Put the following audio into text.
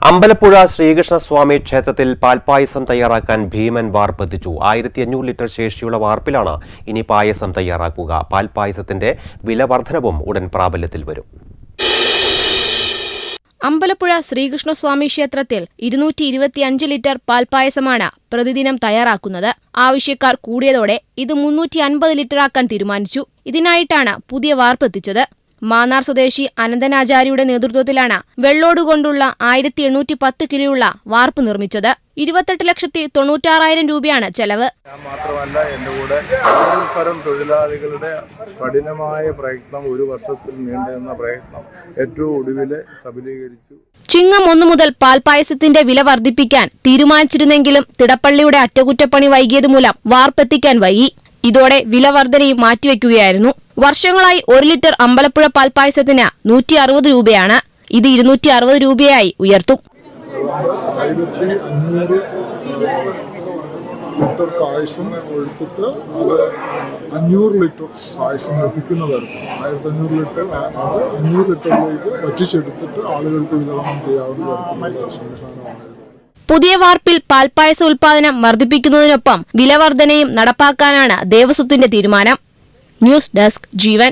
അമ്പലപ്പുഴ ശ്രീകൃഷ്ണസ്വാമി ക്ഷേത്രത്തിൽ പാൽപായസം തയ്യാറാക്കാൻ ഭീമൻ വാർപ്പ് എത്തിച്ചു. 1500 ലിറ്റർ ശേഷിയുള്ള വാർപ്പിലാണ് ഇനി പായസം തയ്യാറാക്കുക. പാൽപായസത്തിന്റെ വില വർധനവും ഉടൻ പ്രാബല്യത്തിൽ വരും. അമ്പലപ്പുഴ ശ്രീകൃഷ്ണസ്വാമി ക്ഷേത്രത്തിൽ 225 ലിറ്റർ പാൽപായസമാണ് പ്രതിദിനം തയ്യാറാക്കുന്നത്. ആവശ്യക്കാർ കൂടിയതോടെ ഇത് 350 ലിറ്ററാക്കാൻ തീരുമാനിച്ചു. ഇതിനായിട്ടാണ് പുതിയ വാർപ്പ് എത്തിച്ചത്. മാന്നാർ സ്വദേശി അനന്തനാചാര്യയുടെ നേതൃത്വത്തിലാണ് വെള്ളോടുകൊണ്ടുള്ള 1810 കിലോയുള്ള വാർപ്പ് നിർമ്മിച്ചത്. 28,96,000 രൂപയാണ് ചെലവ്. മാത്രമല്ല എന്റെ കൂടെ പരം തൊഴിലാളികളുടെ കഠിനമായ പ്രയത്നം, ഒരു വർഷത്തിൽ നീണ്ടുനിന്ന പ്രയത്നം ഏറ്റവും ഒടുവിൽ സഫലീകരിച്ചു. ചിങ്ങം 1 മുതൽ പാൽപായസത്തിന്റെ വില വർദ്ധിപ്പിക്കാൻ തീരുമാനിച്ചിരുന്നെങ്കിലും തിടപ്പള്ളിയുടെ അറ്റകുറ്റപ്പണി വൈകിയത് മൂലം വാർപ്പെത്തിക്കാൻ വൈകി. ഇതോടെ വില വർധനയും മാറ്റിവെക്കുകയായിരുന്നു. വർഷങ്ങളായി 1 ലിറ്റർ അമ്പലപ്പുഴ പാൽപായസത്തിന് 160 രൂപയാണ്. ഇത് 260 രൂപയായി ഉയർത്തും. 1500 ലിറ്റർ പായസം എടുത്തിട്ട് അത് 500 ലിറ്റർ പായസം ലഭിക്കുന്ന തരത്തിൽ 1500 ലിറ്റർ 500 ലിറ്ററിലേക്ക് വറ്റിച്ചെടുത്തിട്ട് ആളുകൾക്ക് വിതരണം ചെയ്യാവുന്ന തരത്തിലുള്ള സംവിധാനമാണ്. പുതിയ വാർപ്പിൽ പാൽപായസ ഉൽപാദനം വർദ്ധിപ്പിക്കുന്നതിനൊപ്പം വില വർധനയും നടപ്പാക്കാനാണ് ദേവസ്വത്തിന്റെ തീരുമാനം. ന്യൂസ് ഡെസ്ക് ജീവൻ.